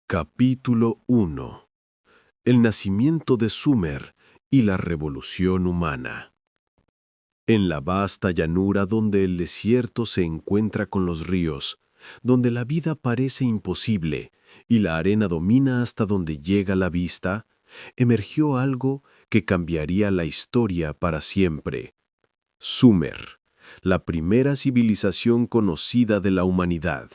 Capítulo 1. El nacimiento de Sumer y la revolución humana. En la vasta llanura donde el desierto se encuentra con los ríos, donde la vida parece imposible y la arena domina hasta donde llega la vista, emergió algo que cambiaría la historia para siempre. Sumer, la primera civilización conocida de la humanidad.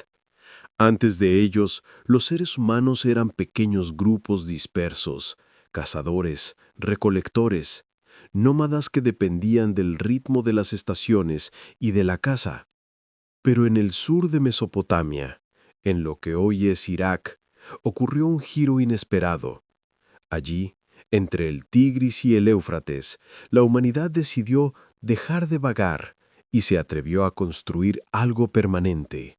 Antes de ellos, los seres humanos eran pequeños grupos dispersos, cazadores, recolectores, nómadas que dependían del ritmo de las estaciones y de la caza. Pero en el sur de Mesopotamia, en lo que hoy es Irak, ocurrió un giro inesperado. Allí, entre el Tigris y el Éufrates, la humanidad decidió dejar de vagar y se atrevió a construir algo permanente.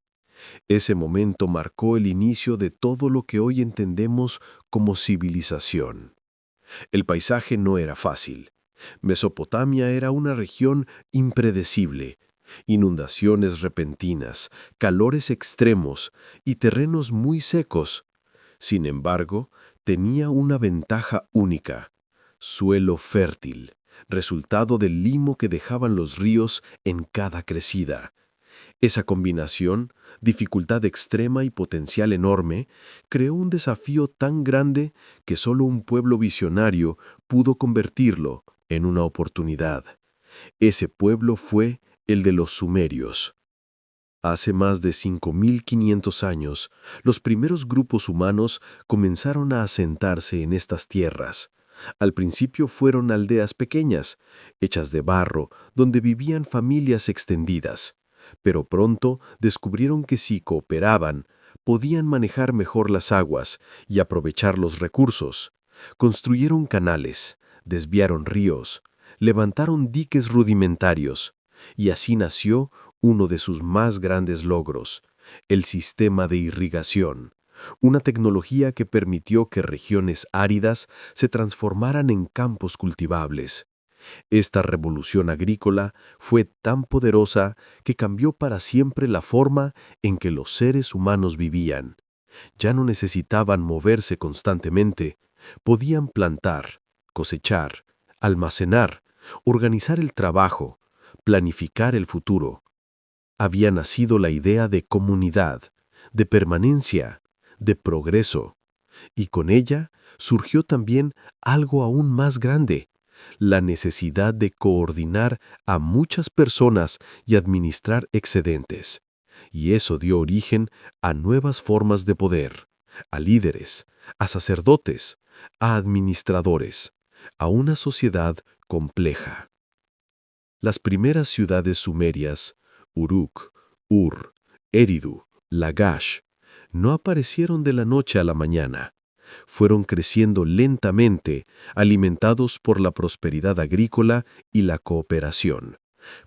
Ese momento marcó el inicio de todo lo que hoy entendemos como civilización. El paisaje no era fácil. Mesopotamia era una región impredecible. Inundaciones repentinas, calores extremos y terrenos muy secos. Sin embargo, tenía una ventaja única: suelo fértil, resultado del limo que dejaban los ríos en cada crecida. Esa combinación, dificultad extrema y potencial enorme, creó un desafío tan grande que solo un pueblo visionario pudo convertirlo en una oportunidad. Ese pueblo fue el de los sumerios. Hace más de 5.500 años, los primeros grupos humanos comenzaron a asentarse en estas tierras. Al principio fueron aldeas pequeñas, hechas de barro, donde vivían familias extendidas. Pero pronto descubrieron que si cooperaban, podían manejar mejor las aguas y aprovechar los recursos. Construyeron canales, desviaron ríos, levantaron diques rudimentarios, y así nació uno de sus más grandes logros: el sistema de irrigación, una tecnología que permitió que regiones áridas se transformaran en campos cultivables. Esta revolución agrícola fue tan poderosa que cambió para siempre la forma en que los seres humanos vivían. Ya no necesitaban moverse constantemente, podían plantar, cosechar, almacenar, organizar el trabajo, planificar el futuro. Había nacido la idea de comunidad, de permanencia, de progreso, y con ella surgió también algo aún más grande: la necesidad de coordinar a muchas personas y administrar excedentes. Y eso dio origen a nuevas formas de poder, a líderes, a sacerdotes, a administradores, a una sociedad compleja. Las primeras ciudades sumerias, Uruk, Ur, Eridu, Lagash, no aparecieron de la noche a la mañana. Fueron creciendo lentamente, alimentados por la prosperidad agrícola y la cooperación.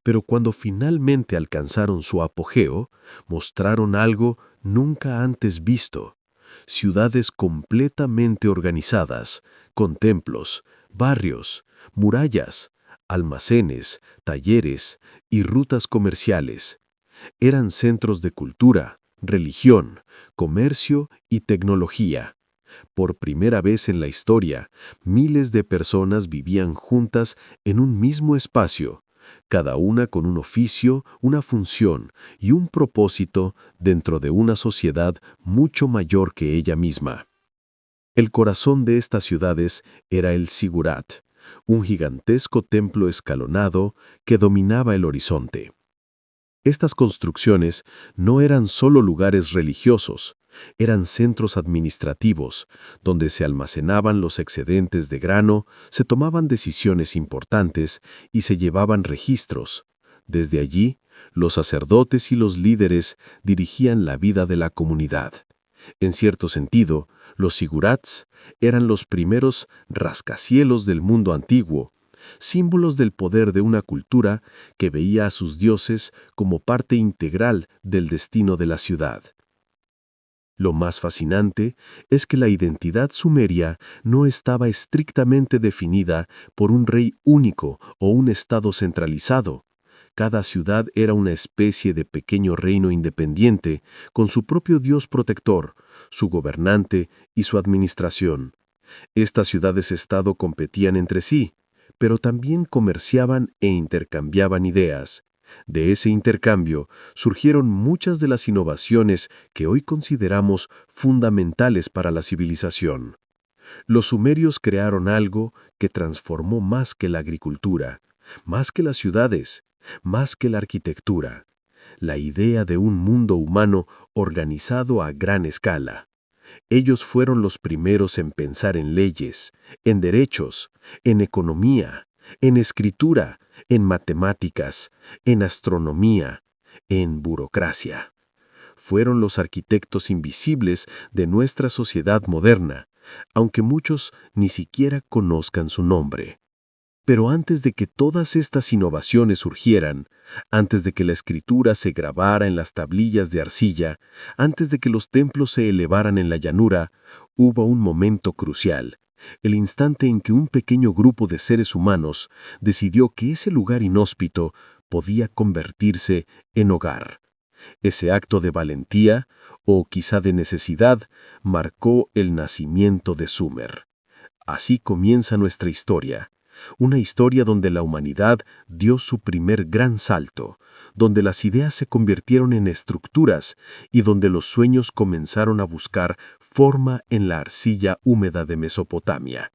Pero cuando finalmente alcanzaron su apogeo, mostraron algo nunca antes visto: ciudades completamente organizadas, con templos, barrios, murallas, almacenes, talleres y rutas comerciales. Eran centros de cultura, religión, comercio y tecnología. Por primera vez en la historia, miles de personas vivían juntas en un mismo espacio, cada una con un oficio, una función y un propósito dentro de una sociedad mucho mayor que ella misma. El corazón de estas ciudades era el Zigurat, un gigantesco templo escalonado que dominaba el horizonte. Estas construcciones no eran solo lugares religiosos, eran centros administrativos, donde se almacenaban los excedentes de grano, se tomaban decisiones importantes y se llevaban registros. Desde allí, los sacerdotes y los líderes dirigían la vida de la comunidad. En cierto sentido, los zigurats eran los primeros rascacielos del mundo antiguo, símbolos del poder de una cultura que veía a sus dioses como parte integral del destino de la ciudad. Lo más fascinante es que la identidad sumeria no estaba estrictamente definida por un rey único o un estado centralizado. Cada ciudad era una especie de pequeño reino independiente, con su propio dios protector, su gobernante y su administración. Estas ciudades-estado competían entre sí, pero también comerciaban e intercambiaban ideas. De ese intercambio surgieron muchas de las innovaciones que hoy consideramos fundamentales para la civilización. Los sumerios crearon algo que transformó más que la agricultura, más que las ciudades, más que la arquitectura, la idea de un mundo humano organizado a gran escala. Ellos fueron los primeros en pensar en leyes, en derechos, en economía, en escritura, en matemáticas, en astronomía, en burocracia. Fueron los arquitectos invisibles de nuestra sociedad moderna, aunque muchos ni siquiera conozcan su nombre. Pero antes de que todas estas innovaciones surgieran, antes de que la escritura se grabara en las tablillas de arcilla, antes de que los templos se elevaran en la llanura, hubo un momento crucial, el instante en que un pequeño grupo de seres humanos decidió que ese lugar inhóspito podía convertirse en hogar. Ese acto de valentía, o quizá de necesidad, marcó el nacimiento de Sumer. Así comienza nuestra historia. Una historia donde la humanidad dio su primer gran salto, donde las ideas se convirtieron en estructuras y donde los sueños comenzaron a buscar forma en la arcilla húmeda de Mesopotamia.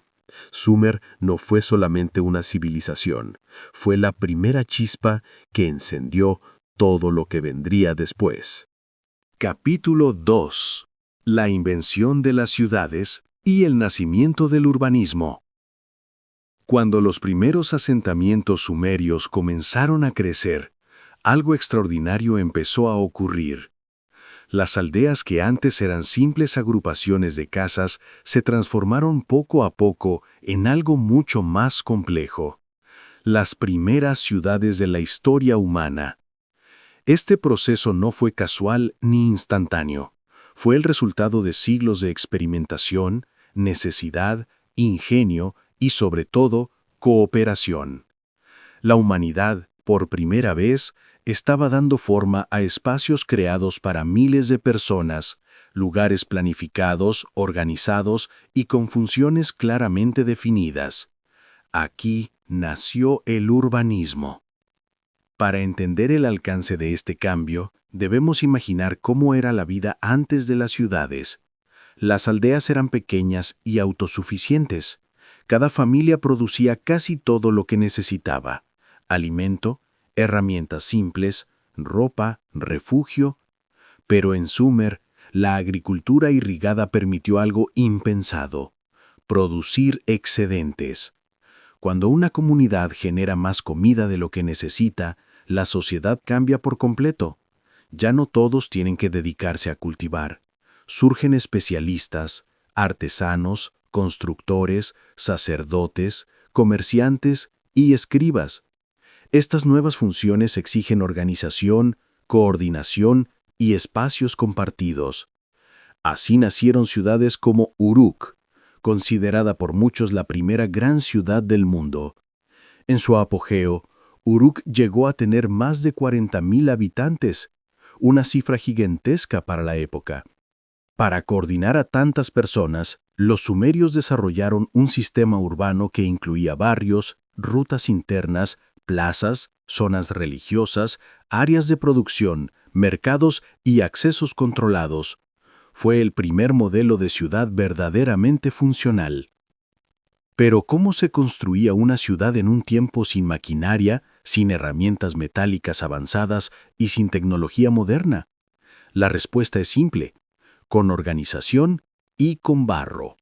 Sumer no fue solamente una civilización, fue la primera chispa que encendió todo lo que vendría después. Capítulo 2. La invención de las ciudades y el nacimiento del urbanismo. Cuando los primeros asentamientos sumerios comenzaron a crecer, algo extraordinario empezó a ocurrir. Las aldeas que antes eran simples agrupaciones de casas se transformaron poco a poco en algo mucho más complejo. Las primeras ciudades de la historia humana. Este proceso no fue casual ni instantáneo. Fue el resultado de siglos de experimentación, necesidad, ingenio y, sobre todo, cooperación. La humanidad, por primera vez, estaba dando forma a espacios creados para miles de personas, lugares planificados, organizados y con funciones claramente definidas. Aquí nació el urbanismo. Para entender el alcance de este cambio, debemos imaginar cómo era la vida antes de las ciudades. Las aldeas eran pequeñas y autosuficientes. Cada familia producía casi todo lo que necesitaba: alimento, herramientas simples, ropa, refugio. Pero en Sumer, la agricultura irrigada permitió algo impensado: producir excedentes. Cuando una comunidad genera más comida de lo que necesita, la sociedad cambia por completo. Ya no todos tienen que dedicarse a cultivar. Surgen especialistas, artesanos, constructores, sacerdotes, comerciantes y escribas. Estas nuevas funciones exigen organización, coordinación y espacios compartidos. Así nacieron ciudades como Uruk, considerada por muchos la primera gran ciudad del mundo. En su apogeo, Uruk llegó a tener más de 40.000 habitantes, una cifra gigantesca para la época. Para coordinar a tantas personas, los sumerios desarrollaron un sistema urbano que incluía barrios, rutas internas, plazas, zonas religiosas, áreas de producción, mercados y accesos controlados. Fue el primer modelo de ciudad verdaderamente funcional. Pero ¿cómo se construía una ciudad en un tiempo sin maquinaria, sin herramientas metálicas avanzadas y sin tecnología moderna? La respuesta es simple: con organización y con barro.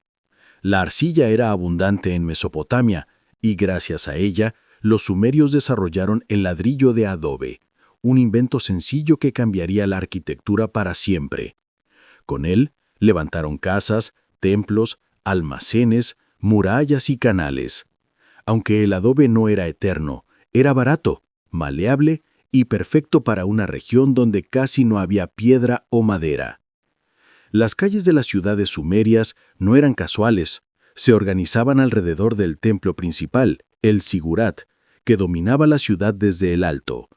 La arcilla era abundante en Mesopotamia y gracias a ella, los sumerios desarrollaron el ladrillo de adobe, un invento sencillo que cambiaría la arquitectura para siempre. Con él, levantaron casas, templos, almacenes, murallas y canales. Aunque el adobe no era eterno, era barato, maleable y perfecto para una región donde casi no había piedra o madera. Las calles de las ciudades sumerias no eran casuales, se organizaban alrededor del templo principal, el Sigurat, que dominaba la ciudad desde el alto.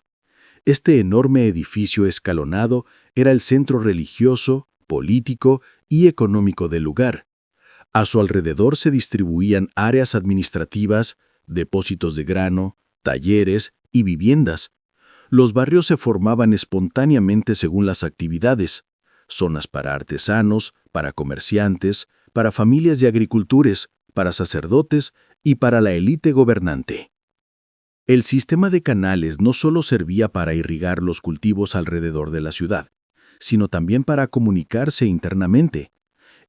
Este enorme edificio escalonado era el centro religioso, político y económico del lugar. A su alrededor se distribuían áreas administrativas, depósitos de grano, talleres y viviendas. Los barrios se formaban espontáneamente según las actividades: zonas para artesanos, para comerciantes, para familias de agricultores, para sacerdotes y para la élite gobernante. El sistema de canales no solo servía para irrigar los cultivos alrededor de la ciudad, sino también para comunicarse internamente.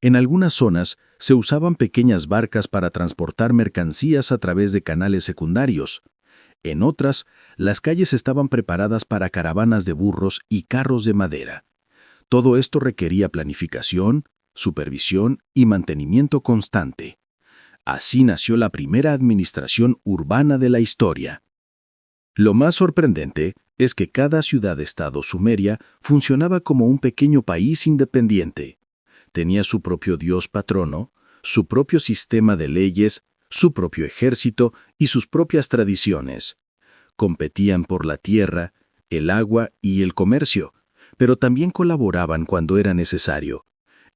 En algunas zonas se usaban pequeñas barcas para transportar mercancías a través de canales secundarios. En otras, las calles estaban preparadas para caravanas de burros y carros de madera. Todo esto requería planificación, supervisión y mantenimiento constante. Así nació la primera administración urbana de la historia. Lo más sorprendente es que cada ciudad-estado sumeria funcionaba como un pequeño país independiente. Tenía su propio dios patrono, su propio sistema de leyes, su propio ejército y sus propias tradiciones. Competían por la tierra, el agua y el comercio, pero también colaboraban cuando era necesario.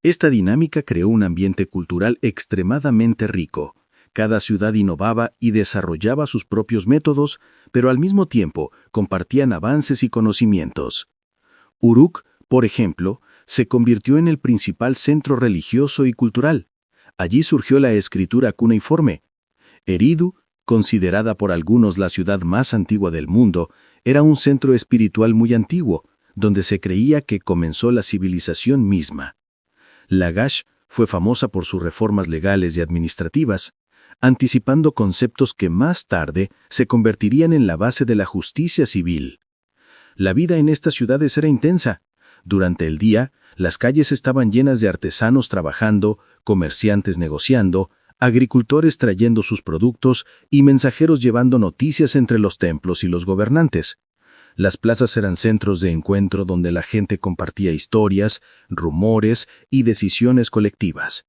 Esta dinámica creó un ambiente cultural extremadamente rico. Cada ciudad innovaba y desarrollaba sus propios métodos, pero al mismo tiempo compartían avances y conocimientos. Uruk, por ejemplo, se convirtió en el principal centro religioso y cultural. Allí surgió la escritura cuneiforme. Eridu, considerada por algunos la ciudad más antigua del mundo, era un centro espiritual muy antiguo, donde se creía que comenzó la civilización misma. Lagash fue famosa por sus reformas legales y administrativas, anticipando conceptos que más tarde se convertirían en la base de la justicia civil. La vida en estas ciudades era intensa. Durante el día, las calles estaban llenas de artesanos trabajando, comerciantes negociando, agricultores trayendo sus productos y mensajeros llevando noticias entre los templos y los gobernantes. Las plazas eran centros de encuentro donde la gente compartía historias, rumores y decisiones colectivas.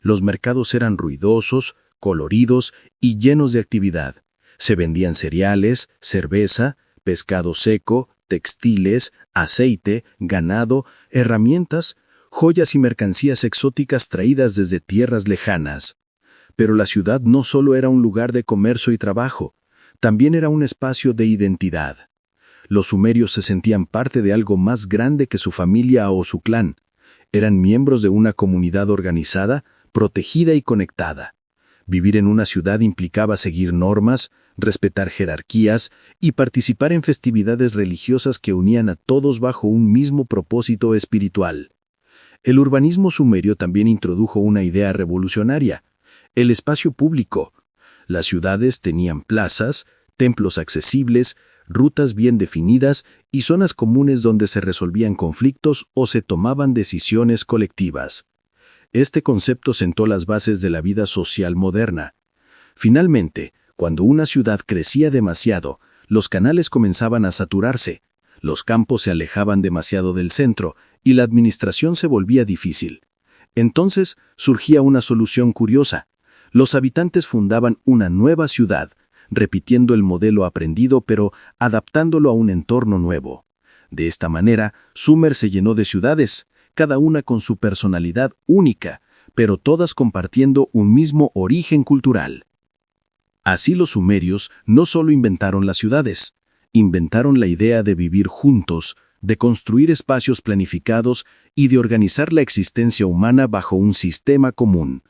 Los mercados eran ruidosos, coloridos y llenos de actividad. Se vendían cereales, cerveza, pescado seco, textiles, aceite, ganado, herramientas, joyas y mercancías exóticas traídas desde tierras lejanas. Pero la ciudad no solo era un lugar de comercio y trabajo, también era un espacio de identidad. Los sumerios se sentían parte de algo más grande que su familia o su clan. Eran miembros de una comunidad organizada, protegida y conectada. Vivir en una ciudad implicaba seguir normas, respetar jerarquías y participar en festividades religiosas que unían a todos bajo un mismo propósito espiritual. El urbanismo sumerio también introdujo una idea revolucionaria: el espacio público. Las ciudades tenían plazas, templos accesibles, rutas bien definidas y zonas comunes donde se resolvían conflictos o se tomaban decisiones colectivas. Este concepto sentó las bases de la vida social moderna. Finalmente, cuando una ciudad crecía demasiado, los canales comenzaban a saturarse, los campos se alejaban demasiado del centro y la administración se volvía difícil. Entonces surgía una solución curiosa. Los habitantes fundaban una nueva ciudad, repitiendo el modelo aprendido pero adaptándolo a un entorno nuevo. De esta manera, Sumer se llenó de ciudades, cada una con su personalidad única, pero todas compartiendo un mismo origen cultural. Así los sumerios no solo inventaron las ciudades, inventaron la idea de vivir juntos, de construir espacios planificados y de organizar la existencia humana bajo un sistema común.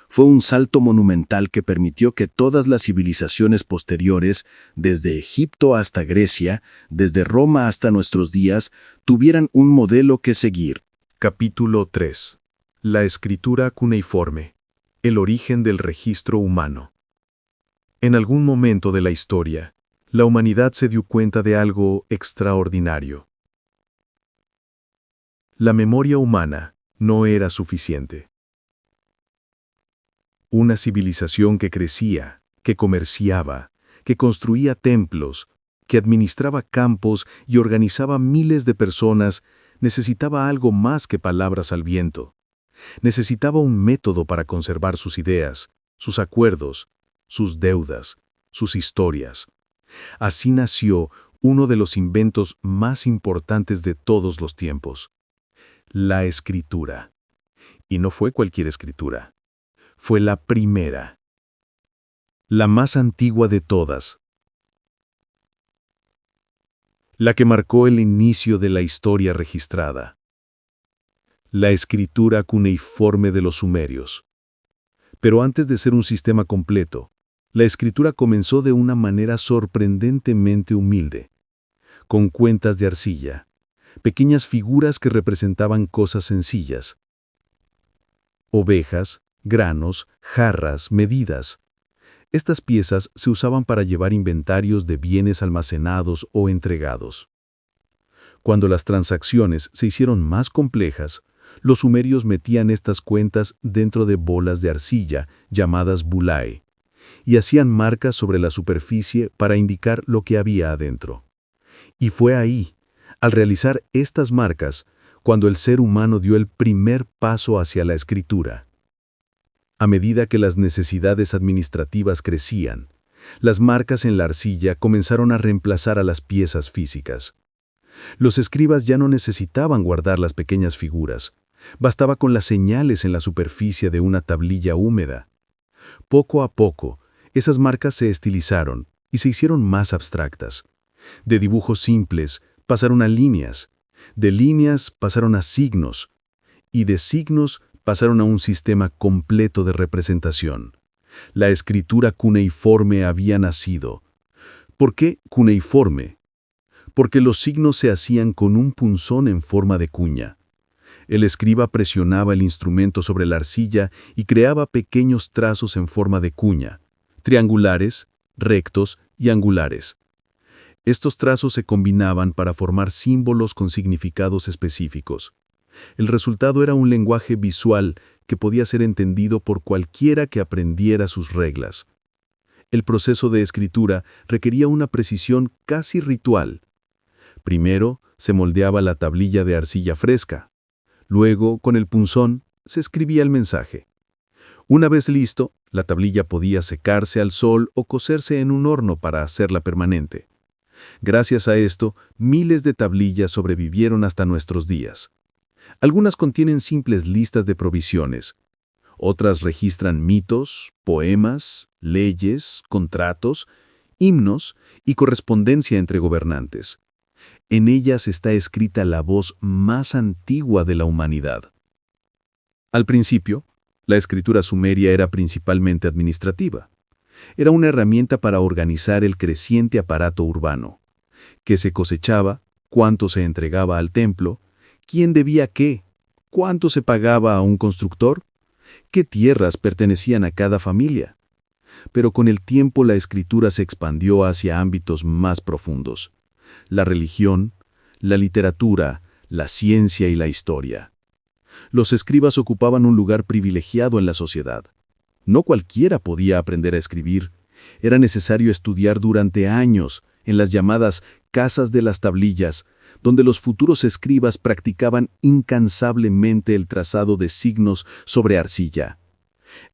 Fue un salto monumental que permitió que todas las civilizaciones posteriores, desde Egipto hasta Grecia, desde Roma hasta nuestros días, tuvieran un modelo que seguir. Capítulo 3. La escritura cuneiforme. El origen del registro humano. En algún momento de la historia, la humanidad se dio cuenta de algo extraordinario. La memoria humana no era suficiente. Una civilización que crecía, que comerciaba, que construía templos, que administraba campos y organizaba miles de personas, necesitaba algo más que palabras al viento. Necesitaba un método para conservar sus ideas, sus acuerdos, sus deudas, sus historias. Así nació uno de los inventos más importantes de todos los tiempos. La escritura. Y no fue cualquier escritura. Fue la primera. La más antigua de todas. La que marcó el inicio de la historia registrada. La escritura cuneiforme de los sumerios. Pero antes de ser un sistema completo, la escritura comenzó de una manera sorprendentemente humilde, con cuentas de arcilla, pequeñas figuras que representaban cosas sencillas. Ovejas, granos, jarras, medidas. Estas piezas se usaban para llevar inventarios de bienes almacenados o entregados. Cuando las transacciones se hicieron más complejas, los sumerios metían estas cuentas dentro de bolas de arcilla llamadas bulae y hacían marcas sobre la superficie para indicar lo que había adentro. Y fue ahí, al realizar estas marcas, cuando el ser humano dio el primer paso hacia la escritura. A medida que las necesidades administrativas crecían, las marcas en la arcilla comenzaron a reemplazar a las piezas físicas. Los escribas ya no necesitaban guardar las pequeñas figuras, bastaba con las señales en la superficie de una tablilla húmeda. Poco a poco, esas marcas se estilizaron y se hicieron más abstractas. De dibujos simples pasaron a líneas, de líneas pasaron a signos, y de signos pasaron a un sistema completo de representación. La escritura cuneiforme había nacido. ¿Por qué cuneiforme? Porque los signos se hacían con un punzón en forma de cuña. El escriba presionaba el instrumento sobre la arcilla y creaba pequeños trazos en forma de cuña, triangulares, rectos y angulares. Estos trazos se combinaban para formar símbolos con significados específicos. El resultado era un lenguaje visual que podía ser entendido por cualquiera que aprendiera sus reglas. El proceso de escritura requería una precisión casi ritual. Primero, se moldeaba la tablilla de arcilla fresca. Luego, con el punzón, se escribía el mensaje. Una vez listo, la tablilla podía secarse al sol o cocerse en un horno para hacerla permanente. Gracias a esto, miles de tablillas sobrevivieron hasta nuestros días. Algunas contienen simples listas de provisiones. Otras registran mitos, poemas, leyes, contratos, himnos y correspondencia entre gobernantes. En ellas está escrita la voz más antigua de la humanidad. Al principio, la escritura sumeria era principalmente administrativa. Era una herramienta para organizar el creciente aparato urbano. ¿Qué se cosechaba? ¿Cuánto se entregaba al templo? ¿Quién debía qué? ¿Cuánto se pagaba a un constructor? ¿Qué tierras pertenecían a cada familia? Pero con el tiempo la escritura se expandió hacia ámbitos más profundos. La religión, la literatura, la ciencia y la historia. Los escribas ocupaban un lugar privilegiado en la sociedad. No cualquiera podía aprender a escribir. Era necesario estudiar durante años en las llamadas casas de las tablillas, donde los futuros escribas practicaban incansablemente el trazado de signos sobre arcilla.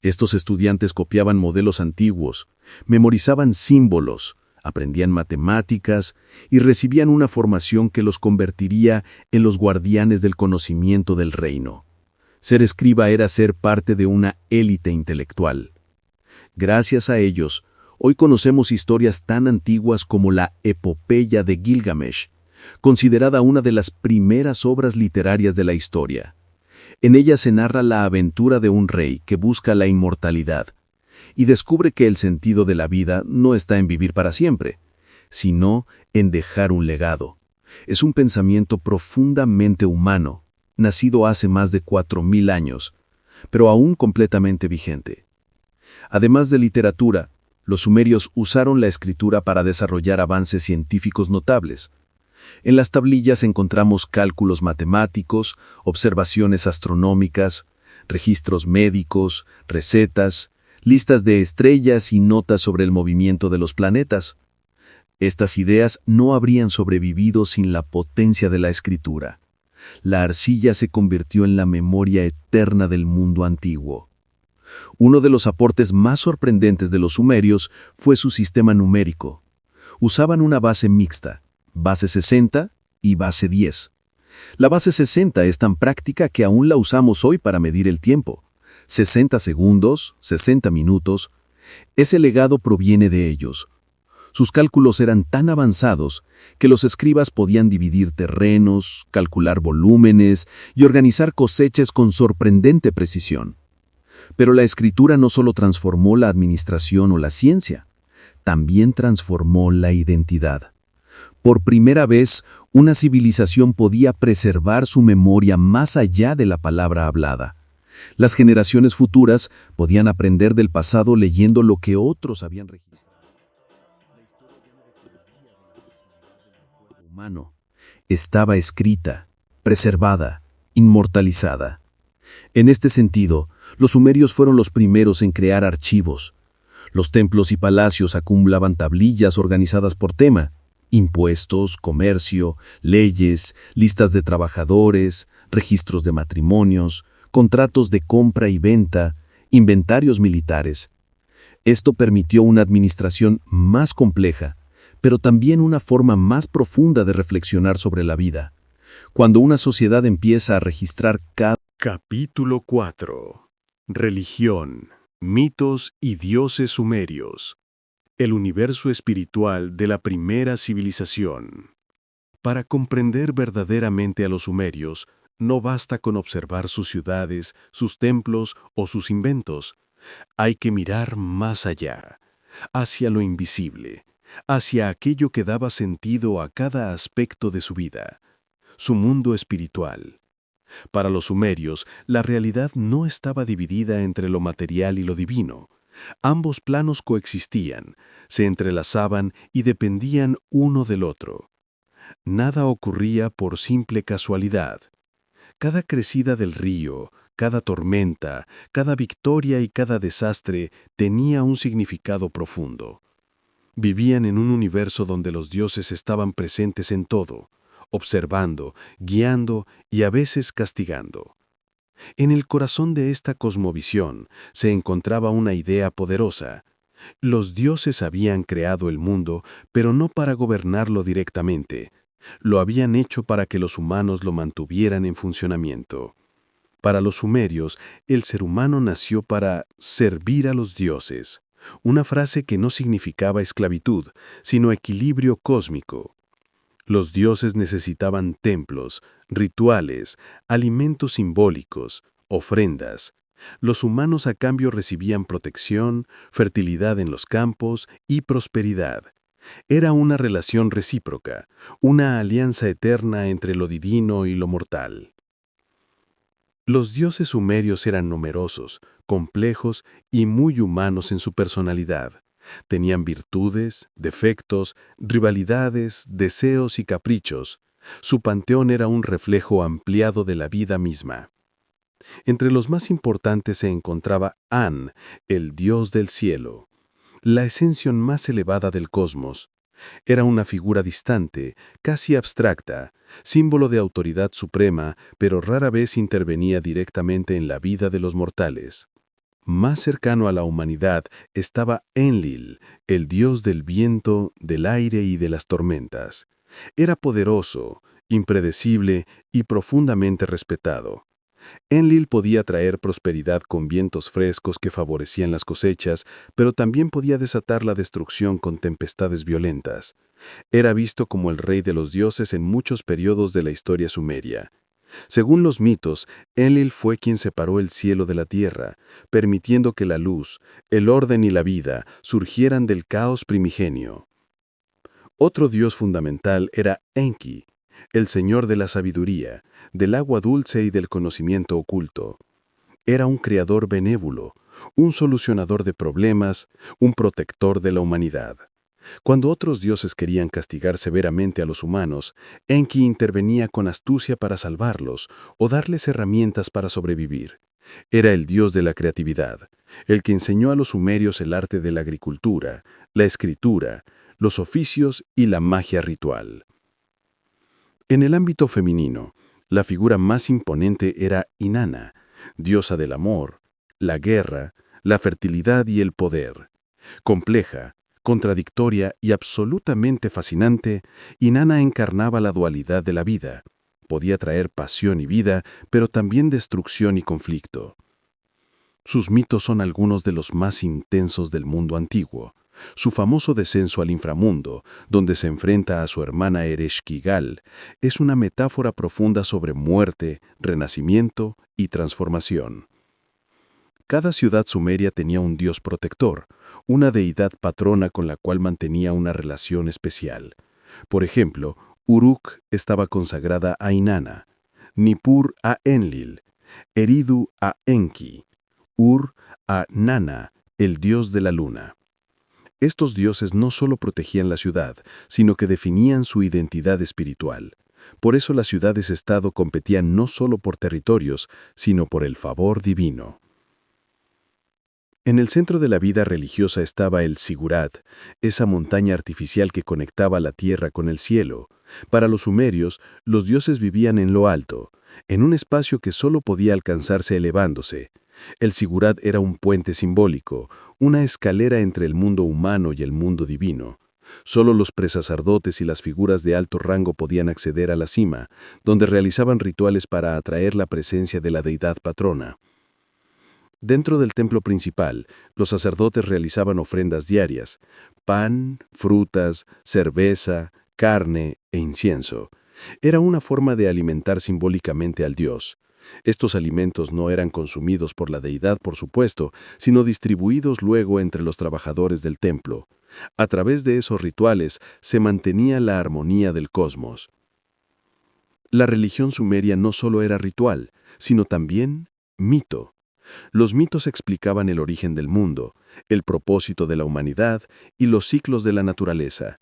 Estos estudiantes copiaban modelos antiguos, memorizaban símbolos, aprendían matemáticas y recibían una formación que los convertiría en los guardianes del conocimiento del reino. Ser escriba era ser parte de una élite intelectual. Gracias a ellos, hoy conocemos historias tan antiguas como la Epopeya de Gilgamesh, considerada una de las primeras obras literarias de la historia. En ella se narra la aventura de un rey que busca la inmortalidad y descubre que el sentido de la vida no está en vivir para siempre, sino en dejar un legado. Es un pensamiento profundamente humano, nacido hace más de 4000 años, pero aún completamente vigente. Además de literatura, los sumerios usaron la escritura para desarrollar avances científicos notables. En las tablillas encontramos cálculos matemáticos, observaciones astronómicas, registros médicos, recetas, listas de estrellas y notas sobre el movimiento de los planetas. Estas ideas no habrían sobrevivido sin la potencia de la escritura. La arcilla se convirtió en la memoria eterna del mundo antiguo. Uno de los aportes más sorprendentes de los sumerios fue su sistema numérico. Usaban una base mixta, base 60 y base 10. La base 60 es tan práctica que aún la usamos hoy para medir el tiempo. 60 segundos, 60 minutos. Ese legado proviene de ellos. Sus cálculos eran tan avanzados que los escribas podían dividir terrenos, calcular volúmenes y organizar cosechas con sorprendente precisión. Pero la escritura no solo transformó la administración o la ciencia, también transformó la identidad. Por primera vez, una civilización podía preservar su memoria más allá de la palabra hablada. Las generaciones futuras podían aprender del pasado leyendo lo que otros habían registrado. La historia ya no dependía de la originalidad del recuerdo humano. Estaba escrita, preservada, inmortalizada. En este sentido, los sumerios fueron los primeros en crear archivos. Los templos y palacios acumulaban tablillas organizadas por tema: impuestos, comercio, leyes, listas de trabajadores, registros de matrimonios, contratos de compra y venta, inventarios militares. Esto permitió una administración más compleja, pero también una forma más profunda de reflexionar sobre la vida. Cuando una sociedad empieza a registrar cada... Capítulo 4. Religión, mitos y dioses sumerios. El universo espiritual de la primera civilización. Para comprender verdaderamente a los sumerios, no basta con observar sus ciudades, sus templos o sus inventos. Hay que mirar más allá, hacia lo invisible, hacia aquello que daba sentido a cada aspecto de su vida, su mundo espiritual. Para los sumerios, la realidad no estaba dividida entre lo material y lo divino. Ambos planos coexistían, se entrelazaban y dependían uno del otro. Nada ocurría por simple casualidad. Cada crecida del río, cada tormenta, cada victoria y cada desastre tenía un significado profundo. Vivían en un universo donde los dioses estaban presentes en todo, observando, guiando y a veces castigando. En el corazón de esta cosmovisión se encontraba una idea poderosa. Los dioses habían creado el mundo, pero no para gobernarlo directamente. Lo habían hecho para que los humanos lo mantuvieran en funcionamiento. Para los sumerios, el ser humano nació para servir a los dioses, una frase que no significaba esclavitud, sino equilibrio cósmico. Los dioses necesitaban templos, rituales, alimentos simbólicos, ofrendas. Los humanos a cambio recibían protección, fertilidad en los campos y prosperidad. Era una relación recíproca, una alianza eterna entre lo divino y lo mortal. Los dioses sumerios eran numerosos, complejos y muy humanos en su personalidad. Tenían virtudes, defectos, rivalidades, deseos y caprichos. Su panteón era un reflejo ampliado de la vida misma. Entre los más importantes se encontraba An, el dios del cielo, la esencia más elevada del cosmos. Era una figura distante, casi abstracta, símbolo de autoridad suprema, pero rara vez intervenía directamente en la vida de los mortales. Más cercano a la humanidad estaba Enlil, el dios del viento, del aire y de las tormentas. Era poderoso, impredecible y profundamente respetado. Enlil podía traer prosperidad con vientos frescos que favorecían las cosechas, pero también podía desatar la destrucción con tempestades violentas. Era visto como el rey de los dioses en muchos periodos de la historia sumeria. Según los mitos, Enlil fue quien separó el cielo de la tierra, permitiendo que la luz, el orden y la vida surgieran del caos primigenio. Otro dios fundamental era Enki, el señor de la sabiduría, del agua dulce y del conocimiento oculto. Era un creador benévolo, un solucionador de problemas, un protector de la humanidad. Cuando otros dioses querían castigar severamente a los humanos, Enki intervenía con astucia para salvarlos o darles herramientas para sobrevivir. Era el dios de la creatividad, el que enseñó a los sumerios el arte de la agricultura, la escritura, los oficios y la magia ritual. En el ámbito femenino, la figura más imponente era Inanna, diosa del amor, la guerra, la fertilidad y el poder. Compleja, Contradictoria y absolutamente fascinante, Inanna encarnaba la dualidad de la vida. Podía traer pasión y vida, pero también destrucción y conflicto. Sus mitos son algunos de los más intensos del mundo antiguo. Su famoso descenso al inframundo, donde se enfrenta a su hermana Ereshkigal, es una metáfora profunda sobre muerte, renacimiento y transformación. Cada ciudad sumeria tenía un dios protector, una deidad patrona con la cual mantenía una relación especial. Por ejemplo, Uruk estaba consagrada a Inanna, Nippur a Enlil, Eridu a Enki, Ur a Nanna, el dios de la luna. Estos dioses no solo protegían la ciudad, sino que definían su identidad espiritual. Por eso las ciudades-estado competían no solo por territorios, sino por el favor divino. En el centro de la vida religiosa estaba el Sigurat, esa montaña artificial que conectaba la tierra con el cielo. Para los sumerios, los dioses vivían en lo alto, en un espacio que solo podía alcanzarse elevándose. El Sigurat era un puente simbólico, una escalera entre el mundo humano y el mundo divino. Solo los presacerdotes y las figuras de alto rango podían acceder a la cima, donde realizaban rituales para atraer la presencia de la deidad patrona. Dentro del templo principal, los sacerdotes realizaban ofrendas diarias: pan, frutas, cerveza, carne e incienso. Era una forma de alimentar simbólicamente al dios. Estos alimentos no eran consumidos por la deidad, por supuesto, sino distribuidos luego entre los trabajadores del templo. A través de esos rituales se mantenía la armonía del cosmos. La religión sumeria no solo era ritual, sino también mito. Los mitos explicaban el origen del mundo, el propósito de la humanidad y los ciclos de la naturaleza.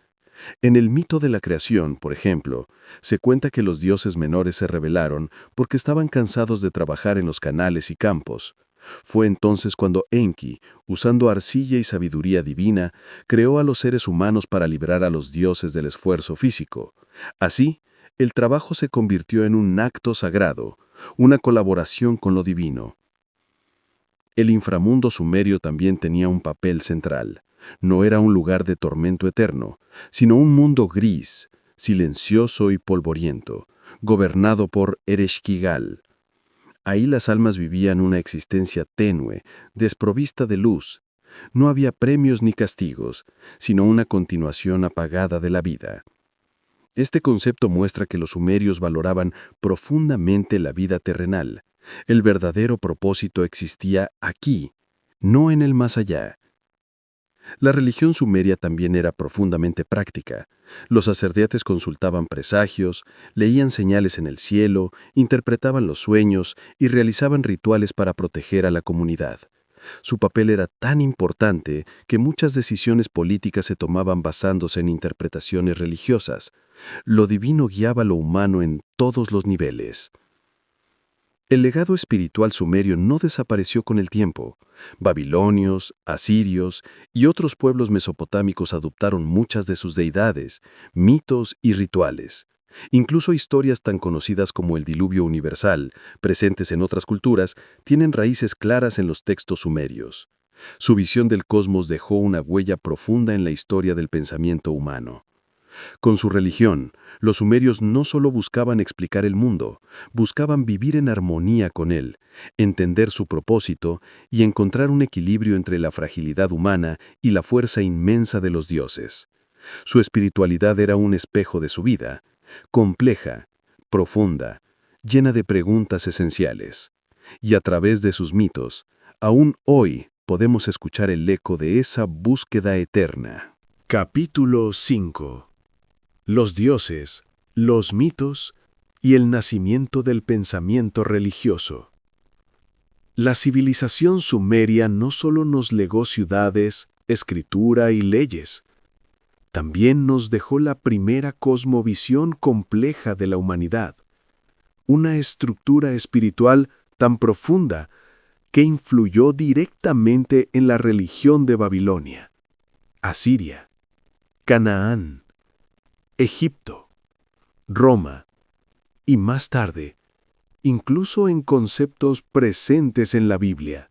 En el mito de la creación, por ejemplo, se cuenta que los dioses menores se rebelaron porque estaban cansados de trabajar en los canales y campos. Fue entonces cuando Enki, usando arcilla y sabiduría divina, creó a los seres humanos para librar a los dioses del esfuerzo físico. Así, el trabajo se convirtió en un acto sagrado, una colaboración con lo divino. El inframundo sumerio también tenía un papel central. No era un lugar de tormento eterno, sino un mundo gris, silencioso y polvoriento, gobernado por Ereshkigal. Ahí las almas vivían una existencia tenue, desprovista de luz. No había premios ni castigos, sino una continuación apagada de la vida. Este concepto muestra que los sumerios valoraban profundamente la vida terrenal. El verdadero propósito existía aquí, no en el más allá. La religión sumeria también era profundamente práctica. Los sacerdotes consultaban presagios, leían señales en el cielo, interpretaban los sueños y realizaban rituales para proteger a la comunidad. Su papel era tan importante que muchas decisiones políticas se tomaban basándose en interpretaciones religiosas. Lo divino guiaba lo humano en todos los niveles. El legado espiritual sumerio no desapareció con el tiempo. Babilonios, asirios y otros pueblos mesopotámicos adoptaron muchas de sus deidades, mitos y rituales. Incluso historias tan conocidas como el diluvio universal, presentes en otras culturas, tienen raíces claras en los textos sumerios. Su visión del cosmos dejó una huella profunda en la historia del pensamiento humano. Con su religión, los sumerios no solo buscaban explicar el mundo, buscaban vivir en armonía con él, entender su propósito y encontrar un equilibrio entre la fragilidad humana y la fuerza inmensa de los dioses. Su espiritualidad era un espejo de su vida, compleja, profunda, llena de preguntas esenciales. Y a través de sus mitos, aún hoy podemos escuchar el eco de esa búsqueda eterna. Capítulo 5. Los dioses, los mitos y el nacimiento del pensamiento religioso. La civilización sumeria no solo nos legó ciudades, escritura y leyes, también nos dejó la primera cosmovisión compleja de la humanidad, una estructura espiritual tan profunda que influyó directamente en la religión de Babilonia, Asiria, Canaán, Egipto, Roma y más tarde, incluso en conceptos presentes en la Biblia.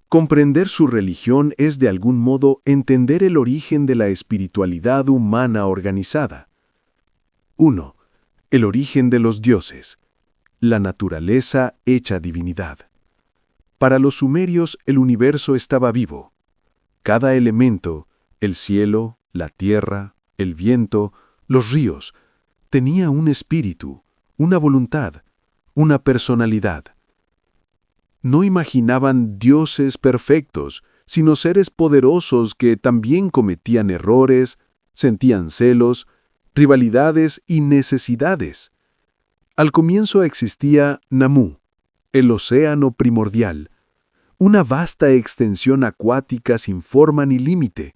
Comprender su religión es de algún modo entender el origen de la espiritualidad humana organizada. 1. El origen de los dioses. La naturaleza hecha divinidad. Para los sumerios el universo estaba vivo. Cada elemento, el cielo, la tierra, el viento, los ríos, tenía un espíritu, una voluntad, una personalidad. No imaginaban dioses perfectos, sino seres poderosos que también cometían errores, sentían celos, rivalidades y necesidades. Al comienzo existía Namu, el océano primordial, una vasta extensión acuática sin forma ni límite.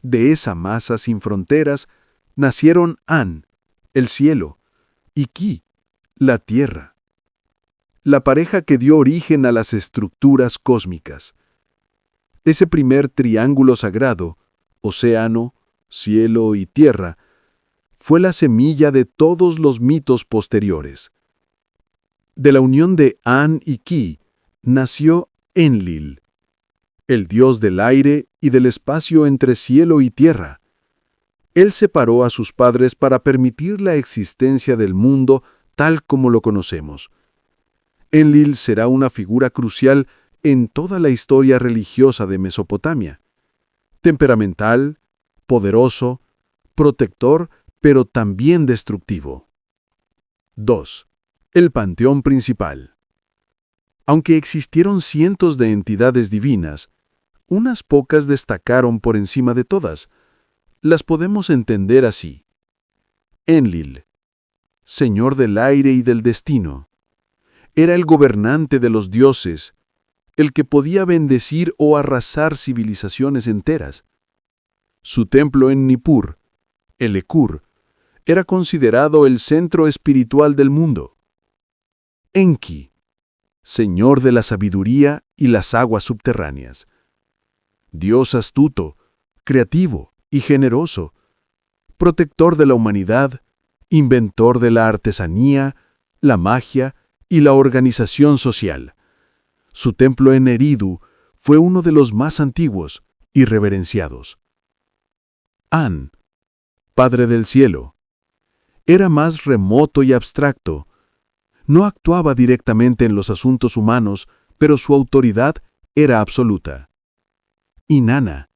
De esa masa sin fronteras nacieron An, el cielo, y Ki, la tierra. La pareja que dio origen a las estructuras cósmicas. Ese primer triángulo sagrado, océano, cielo y tierra, fue la semilla de todos los mitos posteriores. De la unión de An y Ki nació Enlil, el dios del aire y del espacio entre cielo y tierra. Él separó a sus padres para permitir la existencia del mundo tal como lo conocemos. Enlil será una figura crucial en toda la historia religiosa de Mesopotamia. Temperamental, poderoso, protector, pero también destructivo. 2. El panteón principal. Aunque existieron cientos de entidades divinas, unas pocas destacaron por encima de todas. Las podemos entender así. Enlil, señor del aire y del destino. Era el gobernante de los dioses, el que podía bendecir o arrasar civilizaciones enteras. Su templo en Nippur, el Ekur, era considerado el centro espiritual del mundo. Enki, señor de la sabiduría y las aguas subterráneas. Dios astuto, creativo y generoso, protector de la humanidad, inventor de la artesanía, la magia y la organización social. Su templo en Eridu fue uno de los más antiguos y reverenciados. An, Padre del Cielo, era más remoto y abstracto. No actuaba directamente en los asuntos humanos, pero su autoridad era absoluta. Inanna,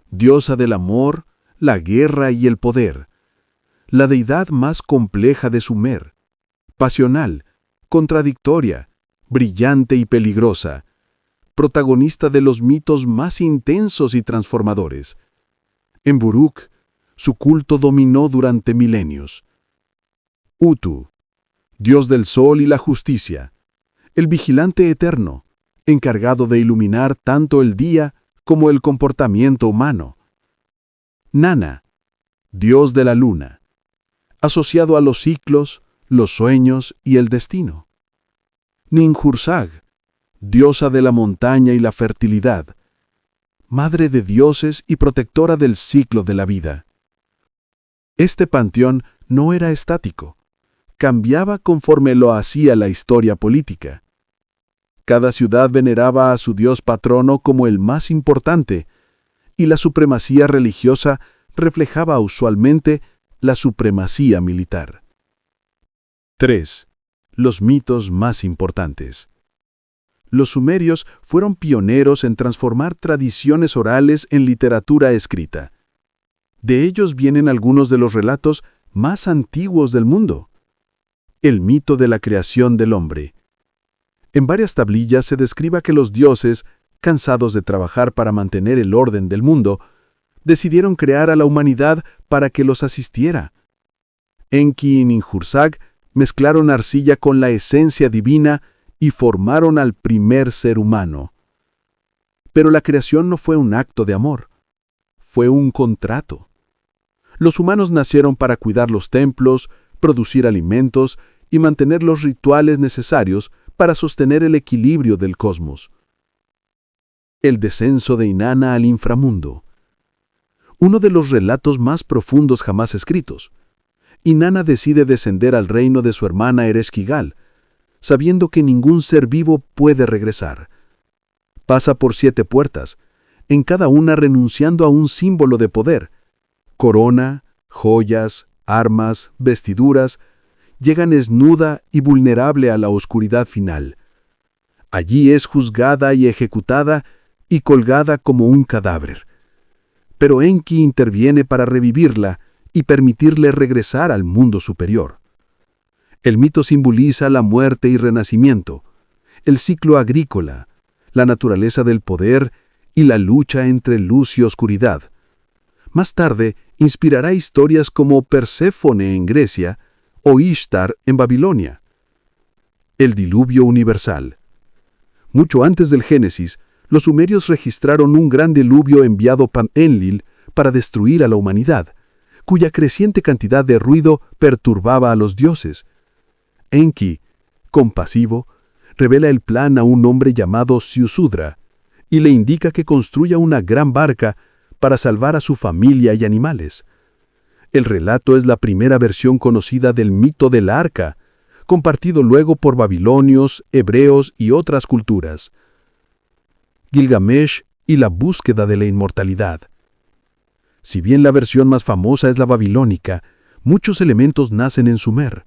diosa del amor, la guerra y el poder, la deidad más compleja de Sumer, pasional, contradictoria, brillante y peligrosa, protagonista de los mitos más intensos y transformadores. En Buruk, su culto dominó durante milenios. Utu, dios del sol y la justicia, el vigilante eterno, encargado de iluminar tanto el día como el comportamiento humano. Nana, dios de la luna, asociado a los ciclos, los sueños y el destino. Ninhursag, diosa de la montaña y la fertilidad, madre de dioses y protectora del ciclo de la vida. Este panteón no era estático, cambiaba conforme lo hacía la historia política. Cada ciudad veneraba a su dios patrono como el más importante, y la supremacía religiosa reflejaba usualmente la supremacía militar. 3. Los mitos más importantes. Los sumerios fueron pioneros en transformar tradiciones orales en literatura escrita. De ellos vienen algunos de los relatos más antiguos del mundo. El mito de la creación del hombre. En varias tablillas se describe que los dioses, cansados de trabajar para mantener el orden del mundo, decidieron crear a la humanidad para que los asistiera. Enki y Ninhursag mezclaron arcilla con la esencia divina y formaron al primer ser humano. Pero la creación no fue un acto de amor, fue un contrato. Los humanos nacieron para cuidar los templos, producir alimentos y mantener los rituales necesarios para sostener el equilibrio del cosmos. El descenso de Inanna al inframundo. Uno de los relatos más profundos jamás escritos. Inanna decide descender al reino de su hermana Ereshkigal, sabiendo que ningún ser vivo puede regresar. pasa por 7 puertas, en cada una renunciando a un símbolo de poder. Corona, joyas, armas, vestiduras, llega desnuda y vulnerable a la oscuridad final. Allí es juzgada y ejecutada y colgada como un cadáver. Pero Enki interviene para revivirla y permitirle regresar al mundo superior. El mito simboliza la muerte y renacimiento, el ciclo agrícola, la naturaleza del poder y la lucha entre luz y oscuridad. Más tarde, inspirará historias como Perséfone en Grecia o Ishtar en Babilonia. El diluvio universal. Mucho antes del Génesis, los sumerios registraron un gran diluvio enviado por Enlil para destruir a la humanidad, cuya creciente cantidad de ruido perturbaba a los dioses. Enki, compasivo, revela el plan a un hombre llamado Siusudra y le indica que construya una gran barca para salvar a su familia y animales. El relato es la primera versión conocida del mito del arca, compartido luego por babilonios, hebreos y otras culturas. Gilgamesh y la búsqueda de la inmortalidad. Si bien la versión más famosa es la babilónica, muchos elementos nacen en Sumer.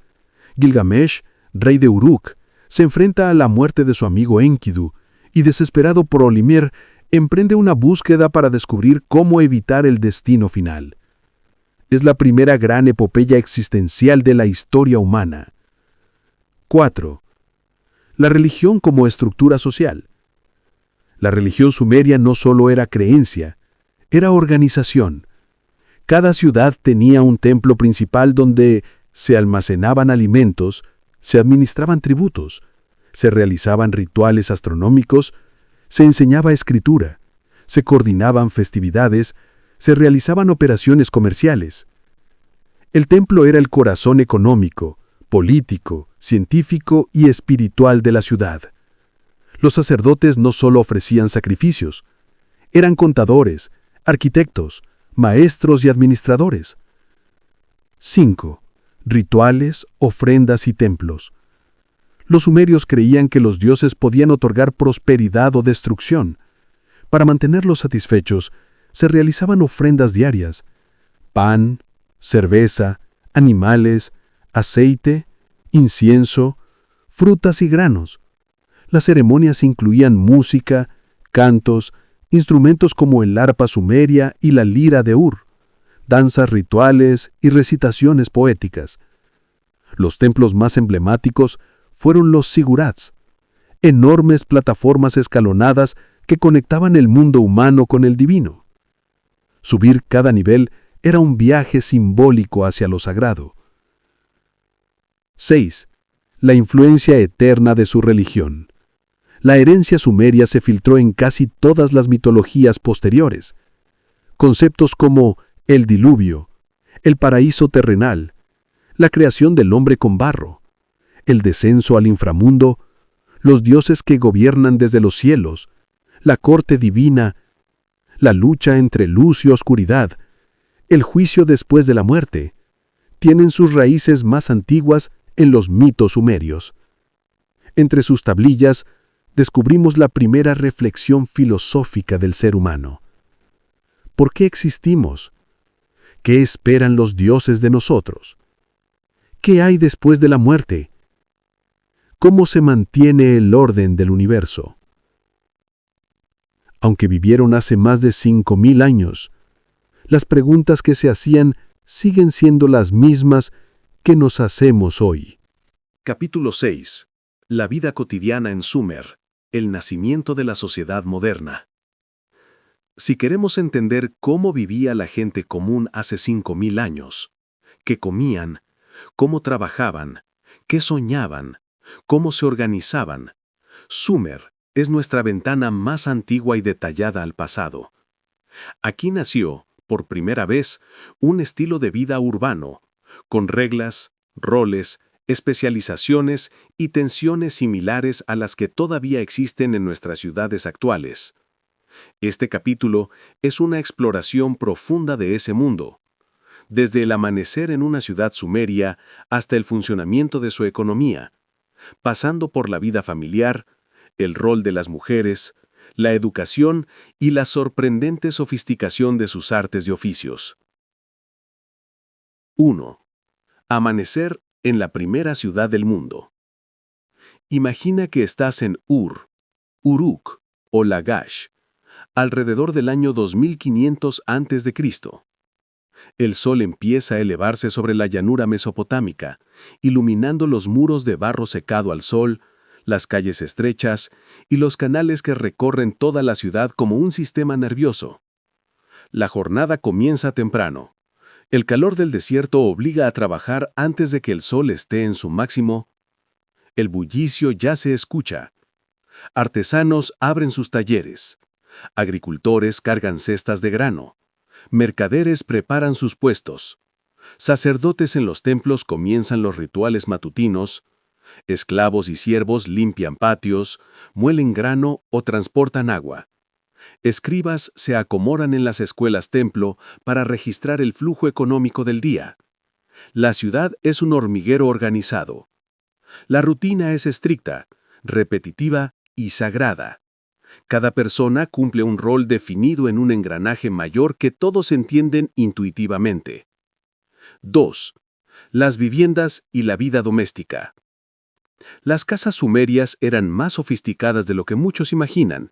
Gilgamesh, rey de Uruk, se enfrenta a la muerte de su amigo Enkidu y, desesperado por Olimir, emprende una búsqueda para descubrir cómo evitar el destino final. Es la primera gran epopeya existencial de la historia humana. 4. La religión como estructura social. La religión sumeria no solo era creencia, era organización. Cada ciudad tenía un templo principal donde se almacenaban alimentos, se administraban tributos, se realizaban rituales astronómicos, se enseñaba escritura, se coordinaban festividades, se realizaban operaciones comerciales. El templo era el corazón económico, político, científico y espiritual de la ciudad. Los sacerdotes no solo ofrecían sacrificios, eran contadores, arquitectos, maestros y administradores. 5. Rituales, ofrendas y templos. Los sumerios creían que los dioses podían otorgar prosperidad o destrucción. Para mantenerlos satisfechos, se realizaban ofrendas diarias: pan, cerveza, animales, aceite, incienso, frutas y granos. Las ceremonias incluían música, cantos, instrumentos como el arpa sumeria y la lira de Ur, danzas rituales y recitaciones poéticas. Los templos más emblemáticos fueron los zigurats, enormes plataformas escalonadas que conectaban el mundo humano con el divino. Subir cada nivel era un viaje simbólico hacia lo sagrado. 6. La influencia eterna de su religión. La herencia sumeria se filtró en casi todas las mitologías posteriores. Conceptos como el diluvio, el paraíso terrenal, la creación del hombre con barro, el descenso al inframundo, los dioses que gobiernan desde los cielos, la corte divina, la lucha entre luz y oscuridad, el juicio después de la muerte, tienen sus raíces más antiguas en los mitos sumerios. Entre sus tablillas descubrimos la primera reflexión filosófica del ser humano. ¿Por qué existimos? ¿Qué esperan los dioses de nosotros? ¿Qué hay después de la muerte? ¿Cómo se mantiene el orden del universo? Aunque vivieron hace más de 5.000 años, las preguntas que se hacían siguen siendo las mismas que nos hacemos hoy. Capítulo 6. La vida cotidiana en Sumer, el nacimiento de la sociedad moderna. Si queremos entender cómo vivía la gente común hace 5.000 años, qué comían, cómo trabajaban, qué soñaban, cómo se organizaban, Sumer es nuestra ventana más antigua y detallada al pasado. Aquí nació, por primera vez, un estilo de vida urbano, con reglas, roles, especializaciones y tensiones similares a las que todavía existen en nuestras ciudades actuales. Este capítulo es una exploración profunda de ese mundo, desde el amanecer en una ciudad sumeria hasta el funcionamiento de su economía, pasando por la vida familiar, el rol de las mujeres, la educación y la sorprendente sofisticación de sus artes y oficios. 1. Amanecer en la primera ciudad del mundo. Imagina que estás en Ur, Uruk o Lagash, alrededor del año 2500 a.C. El sol empieza a elevarse sobre la llanura mesopotámica, iluminando los muros de barro secado al sol, las calles estrechas y los canales que recorren toda la ciudad como un sistema nervioso. La jornada comienza temprano. El calor del desierto obliga a trabajar antes de que el sol esté en su máximo. El bullicio ya se escucha. Artesanos abren sus talleres. Agricultores cargan cestas de grano. Mercaderes preparan sus puestos. Sacerdotes en los templos comienzan los rituales matutinos. Esclavos y siervos limpian patios, muelen grano o transportan agua. Escribas se acomodan en las escuelas templo para registrar el flujo económico del día. La ciudad es un hormiguero organizado. La rutina es estricta, repetitiva y sagrada. Cada persona cumple un rol definido en un engranaje mayor que todos entienden intuitivamente. 2. Las viviendas y la vida doméstica. Las casas sumerias eran más sofisticadas de lo que muchos imaginan.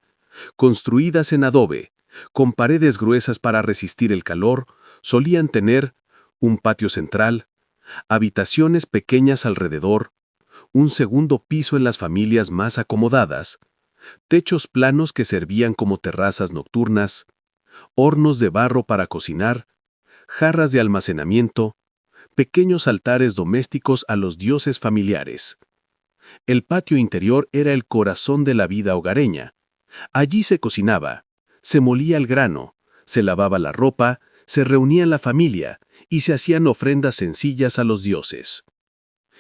Construidas en adobe, con paredes gruesas para resistir el calor, solían tener un patio central, habitaciones pequeñas alrededor, un segundo piso en las familias más acomodadas, techos planos que servían como terrazas nocturnas, hornos de barro para cocinar, jarras de almacenamiento, pequeños altares domésticos a los dioses familiares. El patio interior era el corazón de la vida hogareña. Allí se cocinaba, se molía el grano, se lavaba la ropa, se reunía la familia y se hacían ofrendas sencillas a los dioses.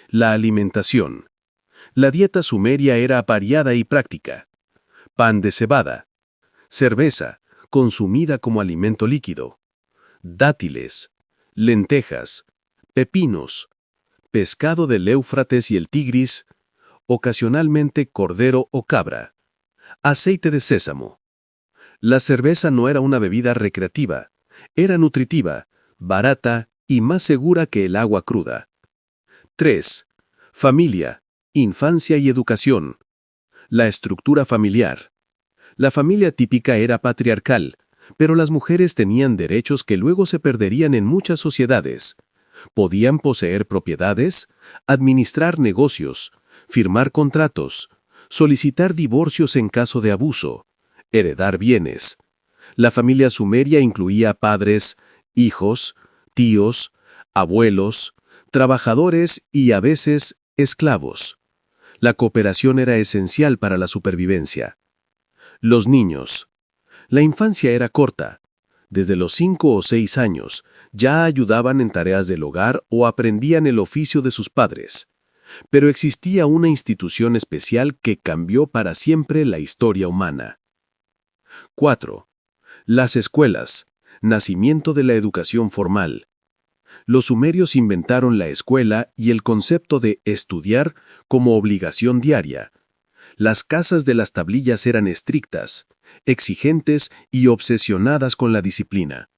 La alimentación. La dieta sumeria era variada y práctica. Pan de cebada, cerveza, consumida como alimento líquido, dátiles, lentejas, pepinos, pescado del Éufrates y el Tigris, ocasionalmente cordero o cabra. Aceite de sésamo. La cerveza no era una bebida recreativa, era nutritiva, barata y más segura que el agua cruda. 3. Familia, infancia y educación. La estructura familiar. La familia típica era patriarcal, pero las mujeres tenían derechos que luego se perderían en muchas sociedades. Podían poseer propiedades, administrar negocios, firmar contratos, solicitar divorcios en caso de abuso, heredar bienes. La familia sumeria incluía padres, hijos, tíos, abuelos, trabajadores y a veces esclavos. La cooperación era esencial para la supervivencia. Los niños. La infancia era corta. Desde los 5 o 6 años ya ayudaban en tareas del hogar o aprendían el oficio de sus padres. Pero existía una institución especial que cambió para siempre la historia humana. 4. Las escuelas. Nacimiento de la educación formal. Los sumerios inventaron la escuela y el concepto de estudiar como obligación diaria. Las casas de las tablillas eran estrictas, exigentes y obsesionadas con la disciplina.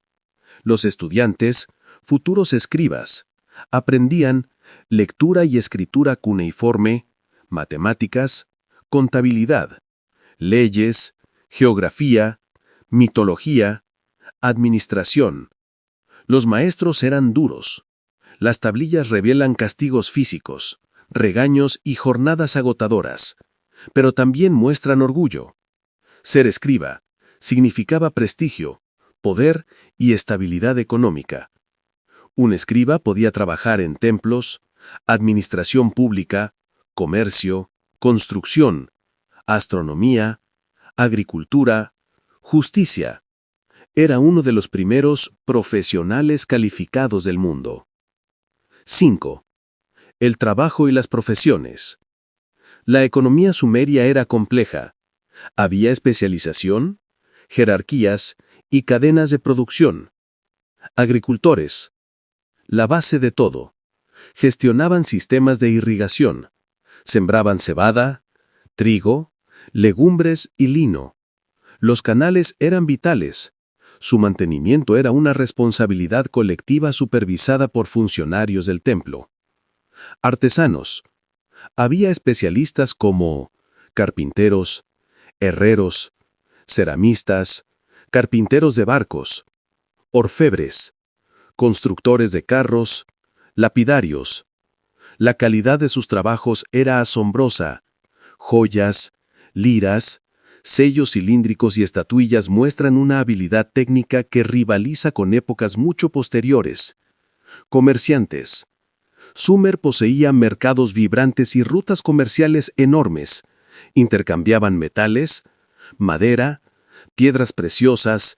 Los estudiantes, futuros escribas, aprendían lectura y escritura cuneiforme, matemáticas, contabilidad, leyes, geografía, mitología, administración. Los maestros eran duros. Las tablillas revelan castigos físicos, regaños y jornadas agotadoras, pero también muestran orgullo. Ser escriba significaba prestigio, poder y estabilidad económica. Un escriba podía trabajar en templos, administración pública, comercio, construcción, astronomía, agricultura, justicia. Era uno de los primeros profesionales calificados del mundo. 5. El trabajo y las profesiones. La economía sumeria era compleja. Había especialización, jerarquías y cadenas de producción. Agricultores. La base de todo. Gestionaban sistemas de irrigación. Sembraban cebada, trigo, legumbres y lino. Los canales eran vitales. Su mantenimiento era una responsabilidad colectiva supervisada por funcionarios del templo. Artesanos. Había especialistas como carpinteros, herreros, ceramistas, carpinteros de barcos, orfebres, constructores de carros, lapidarios. La calidad de sus trabajos era asombrosa. Joyas, liras, sellos cilíndricos y estatuillas muestran una habilidad técnica que rivaliza con épocas mucho posteriores. Comerciantes. Sumer poseía mercados vibrantes y rutas comerciales enormes. Intercambiaban metales, madera, piedras preciosas,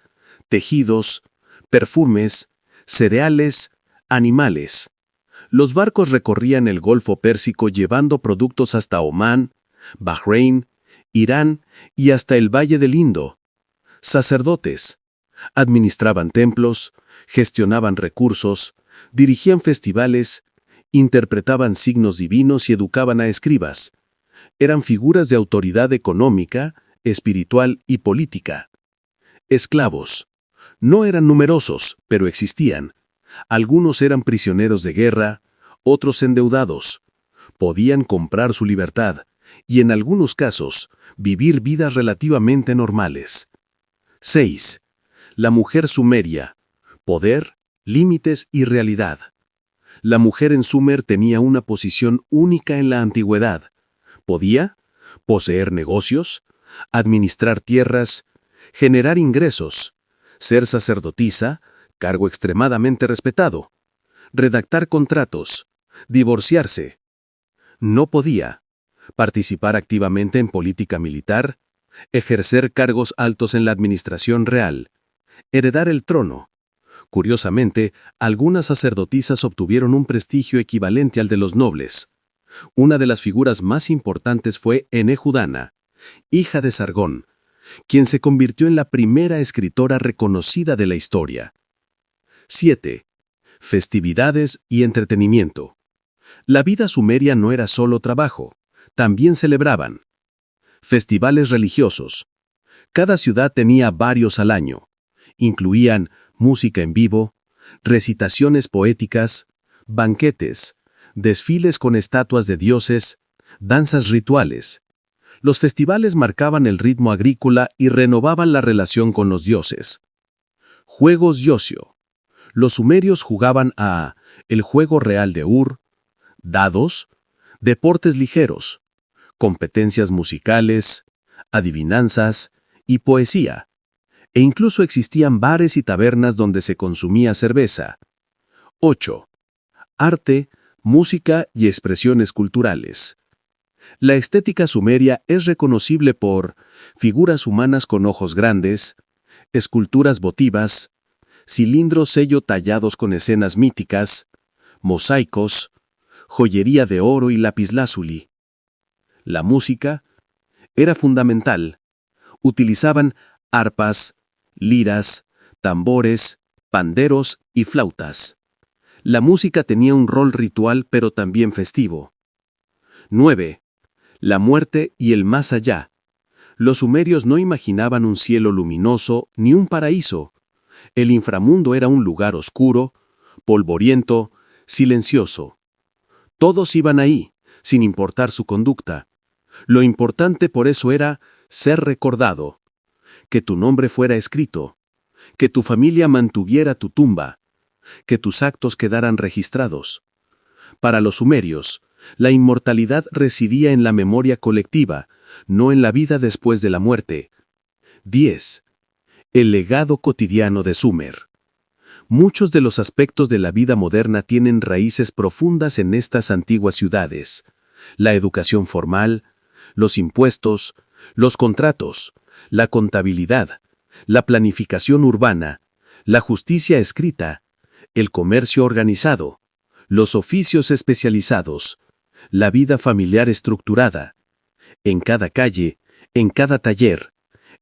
tejidos, perfumes, cereales, animales. Los barcos recorrían el Golfo Pérsico llevando productos hasta Omán, Bahrein, Irán y hasta el Valle del Indo. Sacerdotes. Administraban templos, gestionaban recursos, dirigían festivales, interpretaban signos divinos y educaban a escribas. Eran figuras de autoridad económica, espiritual y política. Esclavos. No eran numerosos, pero existían. Algunos eran prisioneros de guerra, otros endeudados. Podían comprar su libertad y, en algunos casos, vivir vidas relativamente normales. 6. La mujer sumeria. Poder, límites y realidad. La mujer en Sumer tenía una posición única en la antigüedad. Podía poseer negocios, administrar tierras, generar ingresos, ser sacerdotisa, cargo extremadamente respetado, redactar contratos, divorciarse. No podía participar activamente en política militar, ejercer cargos altos en la administración real, heredar el trono. Curiosamente, algunas sacerdotisas obtuvieron un prestigio equivalente al de los nobles. Una de las figuras más importantes fue Enehudana, hija de Sargón, quien se convirtió en la primera escritora reconocida de la historia. 7. Festividades y entretenimiento. La vida sumeria no era solo trabajo, también celebraban. Festivales religiosos. Cada ciudad tenía varios al año. Incluían música en vivo, recitaciones poéticas, banquetes, desfiles con estatuas de dioses, danzas rituales. Los festivales marcaban el ritmo agrícola y renovaban la relación con los dioses. Juegos y ocio. Los sumerios jugaban a el juego real de Ur, dados, deportes ligeros, competencias musicales, adivinanzas y poesía. E incluso existían bares y tabernas donde se consumía cerveza. 8. Arte, música y expresiones culturales. La estética sumeria es reconocible por figuras humanas con ojos grandes, esculturas votivas, cilindros sello tallados con escenas míticas, mosaicos, joyería de oro y lapislázuli. La música era fundamental. Utilizaban arpas, liras, tambores, panderos y flautas. La música tenía un rol ritual pero también festivo. 9. La muerte y el más allá. Los sumerios no imaginaban un cielo luminoso ni un paraíso. El inframundo era un lugar oscuro, polvoriento, silencioso. Todos iban ahí, sin importar su conducta. Lo importante por eso era ser recordado, que tu nombre fuera escrito, que tu familia mantuviera tu tumba, que tus actos quedaran registrados. Para los sumerios, la inmortalidad residía en la memoria colectiva, no en la vida después de la muerte. 10. El legado cotidiano de Sumer. Muchos de los aspectos de la vida moderna tienen raíces profundas en estas antiguas ciudades. La educación formal, los impuestos, los contratos, la contabilidad, la planificación urbana, la justicia escrita, el comercio organizado, los oficios especializados, la vida familiar estructurada. En cada calle, en cada taller,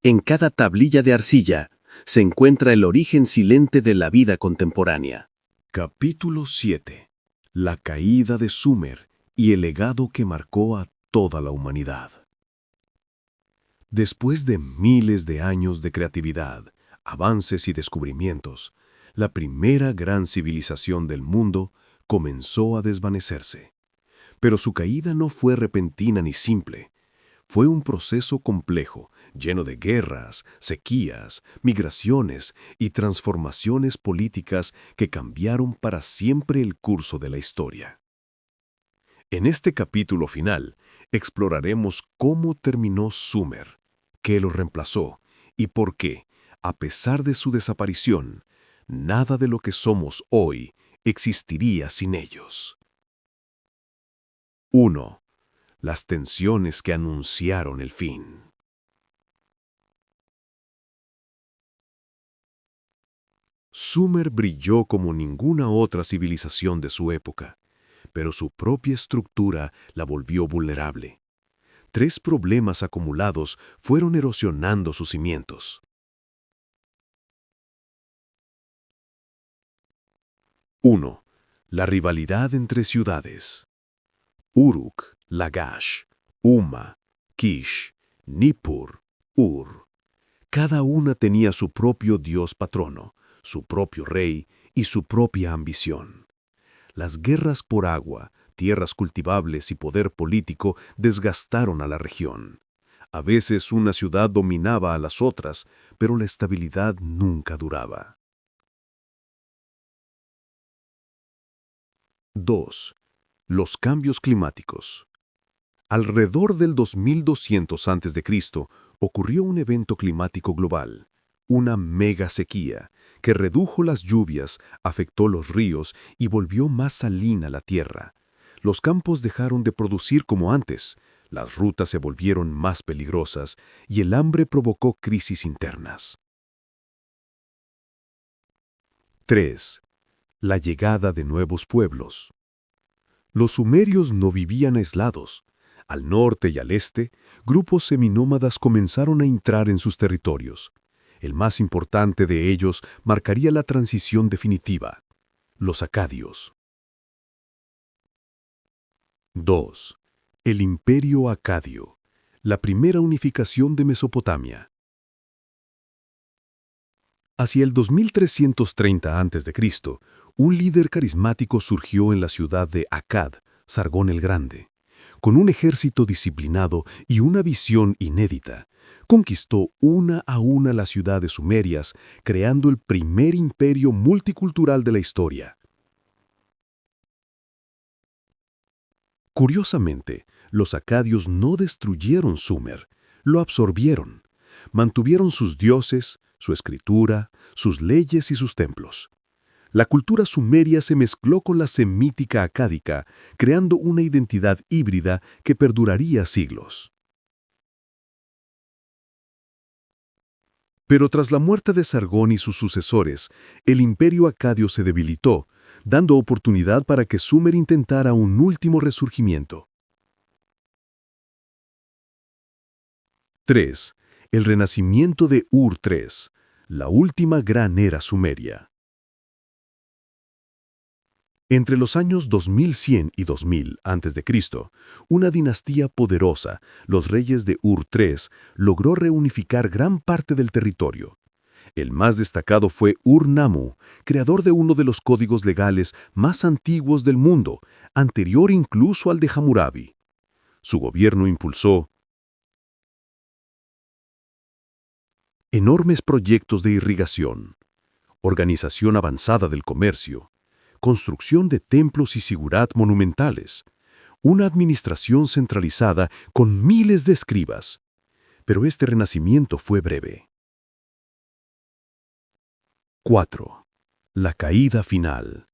en cada tablilla de arcilla, se encuentra el origen silente de la vida contemporánea. Capítulo 7. La caída de Sumer y el legado que marcó a toda la humanidad. Después de miles de años de creatividad, avances y descubrimientos, la primera gran civilización del mundo comenzó a desvanecerse. Pero su caída no fue repentina ni simple. Fue un proceso complejo, lleno de guerras, sequías, migraciones y transformaciones políticas que cambiaron para siempre el curso de la historia. En este capítulo final, exploraremos cómo terminó Sumer, qué lo reemplazó y por qué, a pesar de su desaparición, nada de lo que somos hoy existiría sin ellos. 1. Las tensiones que anunciaron el fin. Sumer brilló como ninguna otra civilización de su época, pero su propia estructura la volvió vulnerable. 3 problemas acumulados fueron erosionando sus cimientos. 1. La rivalidad entre ciudades. Uruk, Lagash, Umma, Kish, Nippur, Ur. Cada una tenía su propio dios patrono, su propio rey y su propia ambición. Las guerras por agua, tierras cultivables y poder político desgastaron a la región. A veces una ciudad dominaba a las otras, pero la estabilidad nunca duraba. 2. Los cambios climáticos. Alrededor del 2200 a.C. ocurrió un evento climático global, una mega sequía, que redujo las lluvias, afectó los ríos y volvió más salina la tierra. Los campos dejaron de producir como antes, las rutas se volvieron más peligrosas y el hambre provocó crisis internas. 3. La llegada de nuevos pueblos. Los sumerios no vivían aislados. Al norte y al este, grupos seminómadas comenzaron a entrar en sus territorios. El más importante de ellos marcaría la transición definitiva: los acadios. 2. El Imperio Acadio, la primera unificación de Mesopotamia. Hacia el 2330 a.C., un líder carismático surgió en la ciudad de Akkad, Sargón el Grande. Con un ejército disciplinado y una visión inédita, conquistó una a una las ciudades sumerias, creando el primer imperio multicultural de la historia. Curiosamente, los acadios no destruyeron Sumer, lo absorbieron. Mantuvieron sus dioses, su escritura, sus leyes y sus templos. La cultura sumeria se mezcló con la semítica acádica, creando una identidad híbrida que perduraría siglos. Pero tras la muerte de Sargón y sus sucesores, el imperio acadio se debilitó, dando oportunidad para que Sumer intentara un último resurgimiento. 3. El renacimiento de Ur-III, la última gran era sumeria. Entre los años 2100 y 2000 a.C., una dinastía poderosa, los reyes de Ur-III, logró reunificar gran parte del territorio. El más destacado fue Ur-Nammu, creador de uno de los códigos legales más antiguos del mundo, anterior incluso al de Hammurabi. Su gobierno impulsó enormes proyectos de irrigación, organización avanzada del comercio, construcción de templos y sigurat monumentales, una administración centralizada con miles de escribas. Pero este renacimiento fue breve. 4. La caída final.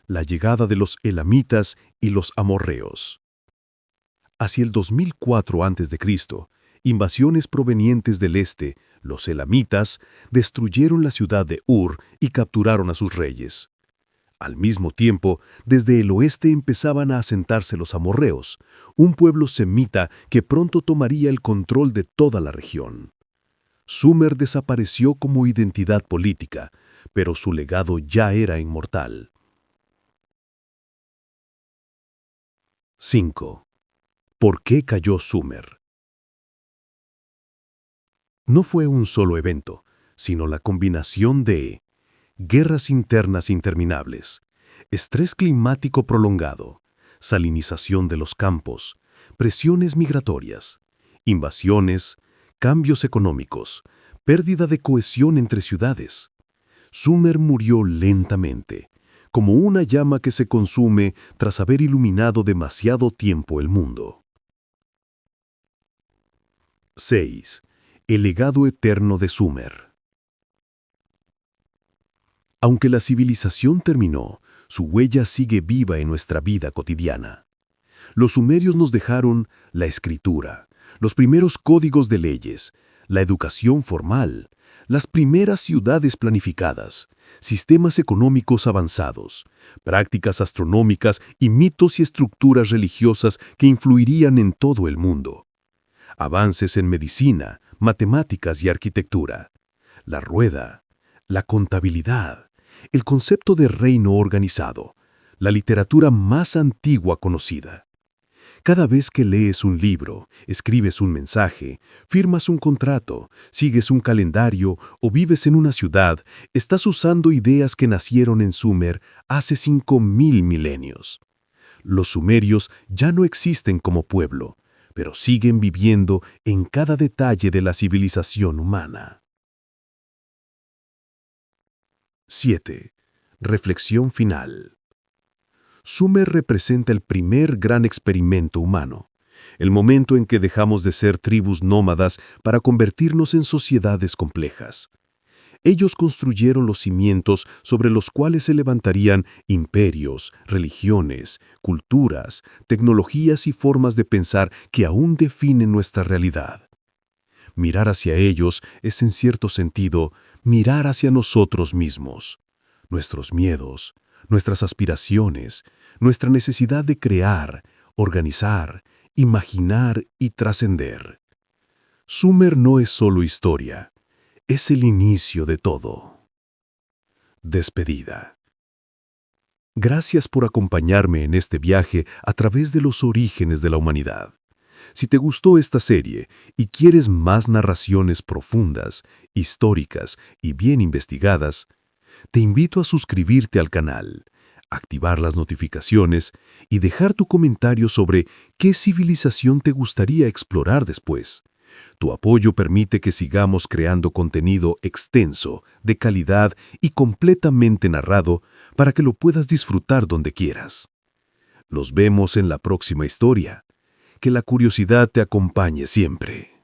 La llegada de los elamitas y los amorreos. Hacia el 2004 a.C., invasiones provenientes del este, los elamitas, destruyeron la ciudad de Ur y capturaron a sus reyes. Al mismo tiempo, desde el oeste empezaban a asentarse los amorreos, un pueblo semita que pronto tomaría el control de toda la región. Sumer desapareció como identidad política, pero su legado ya era inmortal. 5. ¿Por qué cayó Sumer? No fue un solo evento, sino la combinación de guerras internas interminables, estrés climático prolongado, salinización de los campos, presiones migratorias, invasiones, cambios económicos, pérdida de cohesión entre ciudades. Sumer murió lentamente, como una llama que se consume tras haber iluminado demasiado tiempo el mundo. 6. El legado eterno de Sumer. Aunque la civilización terminó, su huella sigue viva en nuestra vida cotidiana. Los sumerios nos dejaron la escritura, los primeros códigos de leyes, la educación formal, las primeras ciudades planificadas, sistemas económicos avanzados, prácticas astronómicas y mitos y estructuras religiosas que influirían en todo el mundo. Avances en medicina, matemáticas y arquitectura, la rueda, la contabilidad, el concepto de reino organizado, la literatura más antigua conocida. Cada vez que lees un libro, escribes un mensaje, firmas un contrato, sigues un calendario o vives en una ciudad, estás usando ideas que nacieron en Sumer hace 5000 milenios. Los sumerios ya no existen como pueblo, pero siguen viviendo en cada detalle de la civilización humana. 7. Reflexión final. Sumer representa el primer gran experimento humano, el momento en que dejamos de ser tribus nómadas para convertirnos en sociedades complejas. Ellos construyeron los cimientos sobre los cuales se levantarían imperios, religiones, culturas, tecnologías y formas de pensar que aún definen nuestra realidad. Mirar hacia ellos es, en cierto sentido, mirar hacia nosotros mismos, nuestros miedos, nuestras aspiraciones, nuestra necesidad de crear, organizar, imaginar y trascender. Sumer no es solo historia, es el inicio de todo. Despedida. Gracias por acompañarme en este viaje a través de los orígenes de la humanidad. Si te gustó esta serie y quieres más narraciones profundas, históricas y bien investigadas, te invito a suscribirte al canal, activar las notificaciones y dejar tu comentario sobre qué civilización te gustaría explorar después. Tu apoyo permite que sigamos creando contenido extenso, de calidad y completamente narrado para que lo puedas disfrutar donde quieras. Nos vemos en la próxima historia. Que la curiosidad te acompañe siempre.